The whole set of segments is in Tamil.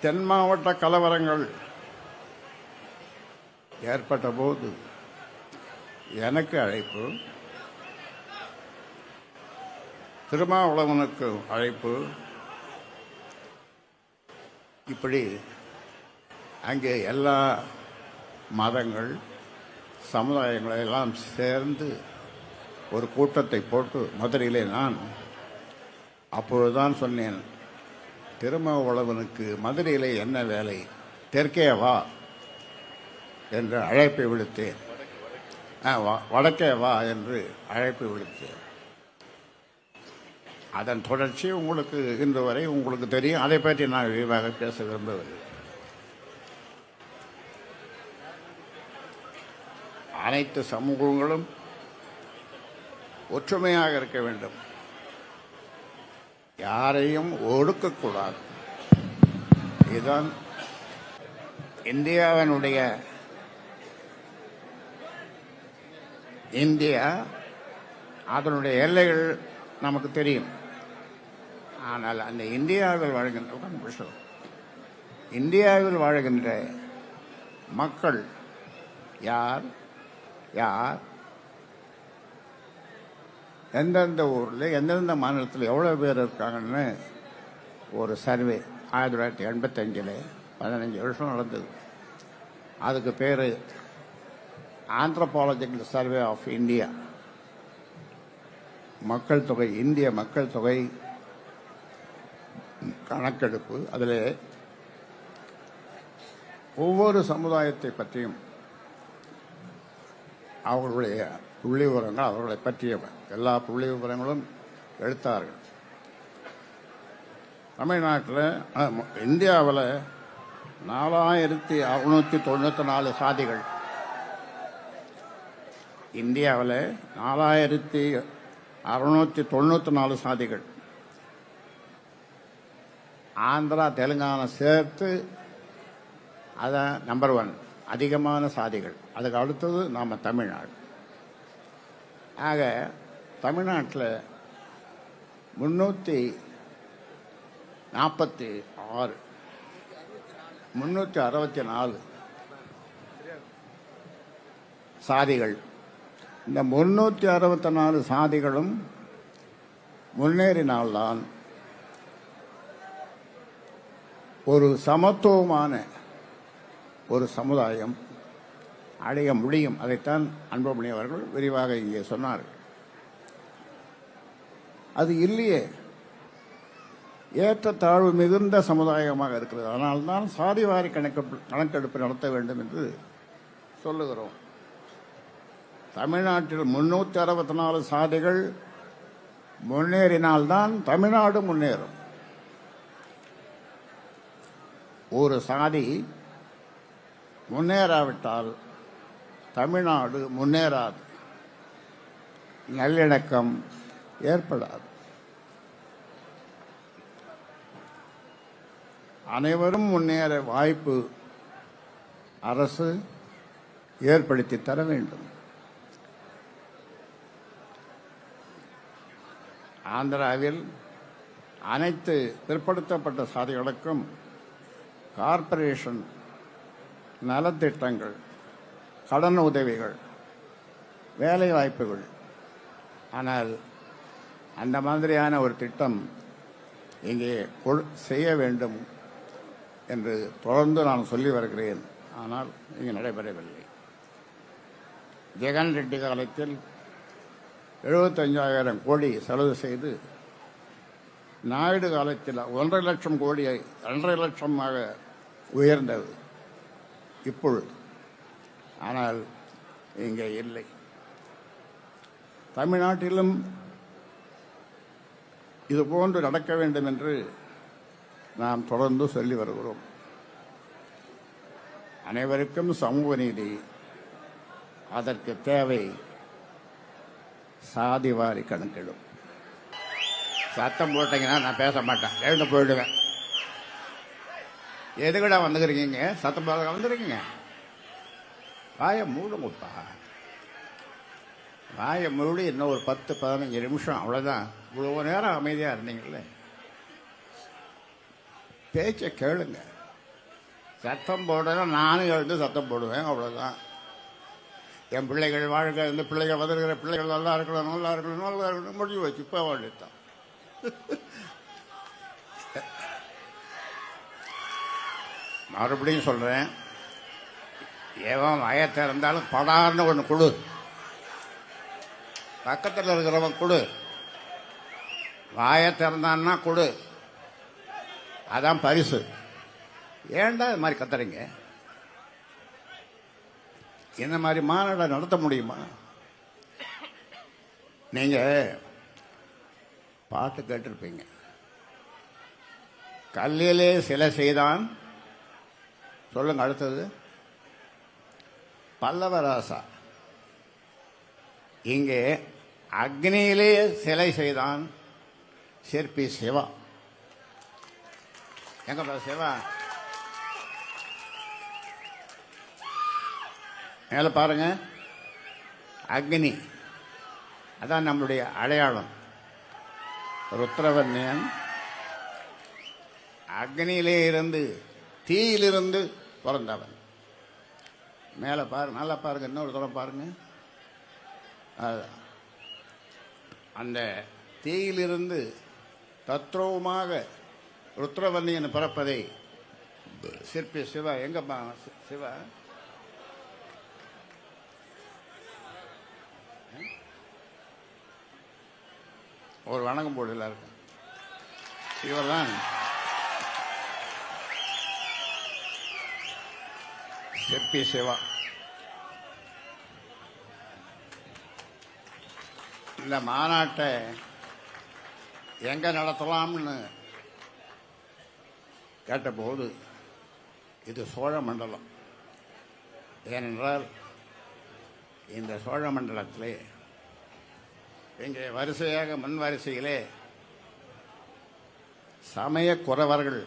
தென் மாவட்ட கலவரங்கள் ஏற்பட்ட போது எனக்கு அழைப்பு, திருமாவளவனுக்கு அழைப்பு, இப்படி அங்கே எல்லா மதங்கள் சமுதாயங்களை எல்லாம் சேர்ந்து ஒரு கூட்டத்தை போட்டு மதுரையிலே நான் அப்பொழுதுதான் சொன்னேன், திருமாவளவனுக்கு மதுரையிலே என்ன வேலை, தெற்கே வா என்று அழைப்பை விடுத்தேன். வடக்கே வா என்று அழைப்பு விடுத்தேன். அதன் தொடர்ச்சி உங்களுக்கு இன்று வரை உங்களுக்கு தெரியும். அதை பற்றி நான் விரிவாக பேச விரும்பவில்லை. அனைத்து சமூகங்களும் ஒற்றுமையாக இருக்க வேண்டும், யாரையும் ஒடுக்கக்கூடாது. இதுதான் இந்தியா அதனுடைய எல்லைகள் நமக்கு தெரியும். ஆனால் அந்த இந்தியாவில் வாழ்கின்ற மக்கள் யார் யார், எந்தெந்த ஊரில் எந்தெந்த மாநிலத்தில் எவ்வளோ பேர் இருக்காங்கன்னு ஒரு சர்வே 1985 15 வருஷம் நடந்தது. அதுக்கு பேர் ஆந்த்ரோபாலஜிக்கல் சர்வே ஆஃப் இந்தியா. மக்கள் தொகை, இந்திய மக்கள் தொகை கணக்கெடுப்பு. அதில் ஒவ்வொரு சமுதாயத்தை பற்றியும் அவர்களுடைய புள்ளி விவரங்கள், அவர்களை பற்றிய எல்லா புள்ளி விவரங்களும் எடுத்தார்கள். தமிழ்நாட்டில், இந்தியாவில் 4694 சாதிகள். இந்தியாவில் 4694 சாதிகள். ஆந்திரா, தெலுங்கானா சேர்த்து அதான் நம்பர் 1 அதிகமான சாதிகள். அதுக்கு அடுத்தது நாம் தமிழ்நாடு. ஆக தமிழ்நாட்டில் 364 சாதிகள். இந்த 364 சாதிகளும் முன்னேறினால்தான் ஒரு சமத்துவமான ஒரு சமுதாயம் அடைய முடியும். அதைத்தான் அன்புமணி அவர்கள் விரிவாக இங்கே சொன்னார்கள். அது இல்லையே, ஏற்றத்தாழ்வு மிகுந்த சமுதாயமாக இருக்கிறது. அதனால்தான் சாதிவாரி கணக்கெடுப்பு நடத்த வேண்டும் என்று சொல்லுகிறோம். தமிழ்நாட்டில் 364 சாதிகள் முன்னேறினால்தான் தமிழ்நாடு முன்னேறும். ஒரு சாதி முன்னேறாவிட்டால் தமிழ்நாடு முன்னேறாது, நல்லிணக்கம் ஏற்படாது. அனைவரும் முன்னேற வாய்ப்பு அரசு ஏற்படுத்தி தர வேண்டும். ஆந்திராவில் அனைத்து பிற்படுத்தப்பட்ட சாதிகளுக்கும் கார்ப்பரேஷன் நலத்திட்டங்கள், கடன் உதவிகள், வேலை வாய்ப்புகள். ஆனால் அந்த மாதிரியான ஒரு திட்டம் இங்கே செய்ய வேண்டும் என்று தொடர்ந்து நான் சொல்லி வருகிறேன். ஆனால் இங்கே நடைபெறவில்லை. ஜெகன் ரெட்டி காலத்தில் 75,000 கோடி செலவு செய்து, நாயுடு காலத்தில் 1.5 லட்சம் கோடியை 2.5 லட்சமாக உயர்ந்தது இப்பொழுது. ஆனால் இங்கே இல்லை. தமிழ்நாட்டிலும் இதுபோன்று நடக்க வேண்டும் என்று நாம் தொடர்ந்து சொல்லி வருகிறோம். அனைவருக்கும் சமூக நீதி, அதற்கு தேவை சாதிவாரி கணக்கெடும். சத்தம் போட்டீங்கன்னா நான் பேச மாட்டேன், எழுந்து போயிடுவேன். எதுக்கடா வந்துக்கிறீங்க? சத்தம் போட வந்துருக்கீங்க. வாயை மூடுங்கப்பா, வாயை மூடி இன்னும் ஒரு 10-15 நிமிஷம் அவ்வளோதான். இவ்வளோ நேரம் அமைதியாக இருந்தீங்கல்ல, பேச்சை கேளுங்க. சத்தம் போடணும், நானும் எழுந்து சத்தம் போடுவேன், அவ்வளோதான். என் பிள்ளைகள் வாழ்க்கை, இந்த பிள்ளைகள் வந்திருக்கிற பிள்ளைகள் நல்லா இருக்கணும், நல்லா இருக்கணும், நல்லா இருக்கணும், முடிவு வச்சு இப்போ வேண்டியதான். மறுபடியும் சொல்கிறேன், ஏவன் வயத்தை இருந்தாலும் படார்னு ஒன்று கொடு, பக்கத்தில் இருக்கிறவன் கொடு, வாயை திறந்தான்னா கொடு, அதான் பரிசு. ஏன்டா இது மாதிரி கத்துறீங்க? இந்த மாதிரி மாநாட நடத்த முடியுமா? நீங்க பாட்டு கேட்டிருப்பீங்க, கல்லிலே சிலை செய்தான். சொல்லுங்க அடுத்தது. பல்லவராசா. இங்கே அக்னியிலே சிலை செய்தான் சிற்பி சிவா. எங்க சிவா? மேல பாருங்க, அக்னி, அதான் நம்மளுடைய அடையாளம். ருத்ரவர்ணியன் அக்னியிலே இருந்து, தீயிலிருந்து பிறந்தவன். மேல பாருங்க, நல்லா பாருங்க, இன்னொரு தூரம் பாருங்க. அந்த தீயிலிருந்து தத்ரூபமாக ருத்ரவர்ணியன் பிறப்பதை சிற்பி சிவா. எங்கப்பா சிவா? ஒரு வணக்கம் போடு எல்லாருக்கும். இவர் தான் சிற்பி சிவா. இந்த மாநாட்டை எங்க நடத்தலாம்னு கேட்டபோது இது சோழ மண்டலம். ஏனென்றால் இந்த சோழ மண்டலத்திலே இங்கே வரிசையாக முன் வரிசையிலே சமய குறவர்கள்,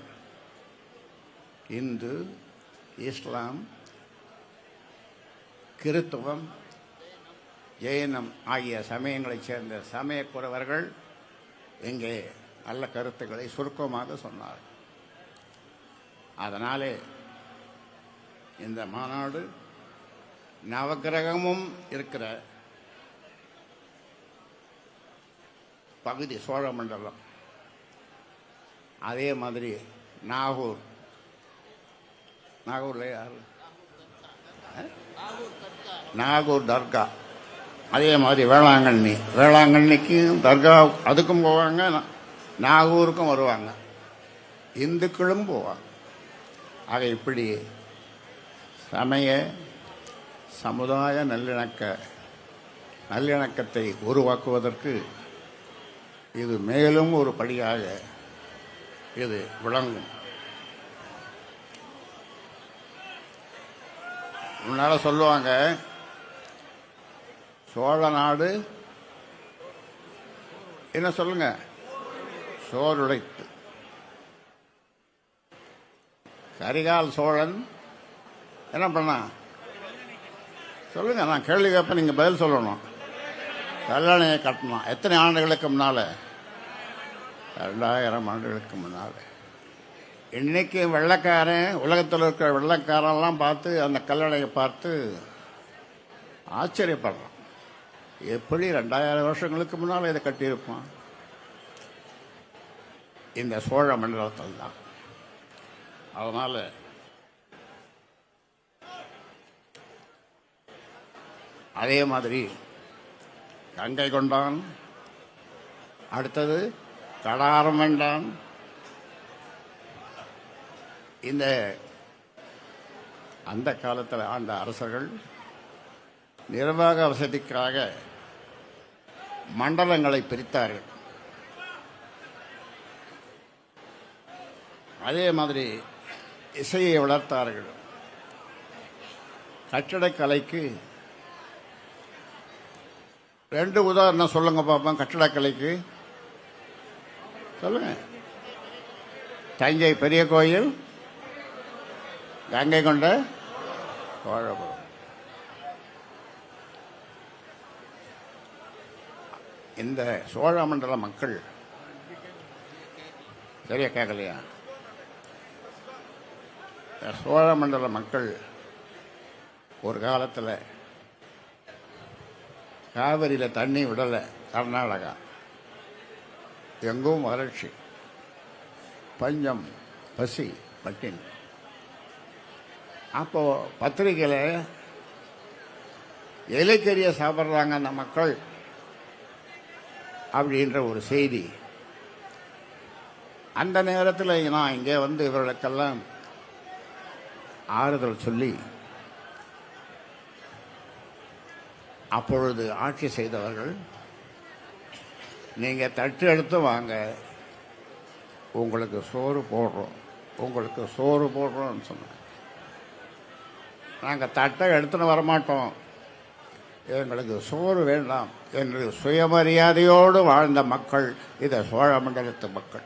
இந்து, இஸ்லாம், கிறித்துவம், ஜெயினம் ஆகிய சமயங்களைச் சேர்ந்த சமய குறவர்கள் இங்கே நல்ல கருத்துக்களை சுருக்கமாக சொன்னார். அதனாலே இந்த மாநாடு நவக்கிரகமும் இருக்கிற பகுதி சோழ மண்டலம். அதே மாதிரி நாகூர்ல யாரு? நாகூர் தர்கா. அதே மாதிரி வேளாங்கண்ணிக்கும் தர்கா, அதுக்கும் போவாங்க, நாகூருக்கும் வருவாங்க, இந்துக்களும் போவாங்க. ஆக இப்படி சமய சமுதாய நல்லிணக்கத்தை உருவாக்குவதற்கு இது மேலும் ஒரு படியாக இது விளங்கும். முன்னால சொல்லுவாங்க, சோழ நாடு என்ன சொல்லுங்க, சோறுடைத்து. கரிகால் சோழன் என்ன பண்ணா சொல்லுங்க, நான் கேள்வி கேட்பேன், நீங்க பதில் சொல்லணும். கல்லணையை கட்டணும். எத்தனை ஆண்டுகளுக்கு முன்னால? 2000 ஆண்டுகளுக்கு முன்னால. இன்னைக்கு வெள்ளைக்காரன், உலகத்தில் இருக்கிற வெள்ளைக்காரெல்லாம் பார்த்து அந்த கல்லணையை பார்த்து ஆச்சரியப்படுறான். எப்படி 2000 வருஷங்களுக்கு முன்னால் இதை கட்டியிருப்பான்? இந்த சோழ மண்டலத்தில் தான். அதனால அதே மாதிரி கங்கை கொண்டான், அடுத்தது கடாரம் வேண்டான். இந்த அந்த காலத்தில் ஆண்ட அரசர்கள் நிர்வாக வசதிக்காக மண்டலங்களை பிரித்தார்கள். அதே மாதிரி இசையை வளர்த்தார்கள். கட்டடக்கலைக்கு 2 உதாரணம் சொல்லுங்க பாப்போம். கட்டடக்கலைக்கு சொல்லுங்க. தஞ்சை பெரிய கோயில், கங்கை கொண்ட சோழபுரம். இந்த சோழ மண்டல மக்கள் சரியா கேட்கலையா? சோழமண்டல மக்கள் ஒரு காலத்தில் காவிரியில் தண்ணி விடலை. கர்நாடகா எங்கும் வறட்சி, பஞ்சம், பசி, பட்டினி. அப்போ பத்திரிகையில் இலைக்கறியை சாப்பிட்றாங்க அந்த மக்கள் அப்படின்ற ஒரு செய்தி. அந்த நேரத்தில் நான் இங்கே வந்து இவர்களுக்கெல்லாம் ஆறுதல் சொல்லி, அப்பொழுது ஆட்சி செய்தவர்கள், நீங்கள் தட்டு எடுத்து வாங்க, உங்களுக்கு சோறு போடுறோம், உங்களுக்கு சோறு போடுறோம்னு சொன்னாங்க. நாங்கள் தட்டை எடுத்துன்னு வரமாட்டோம், எங்களுக்கு சோறு வேண்டாம் என்று சுயமரியாதையோடு வாழ்ந்த மக்கள் இதை சோழ மண்டலத்து மக்கள்.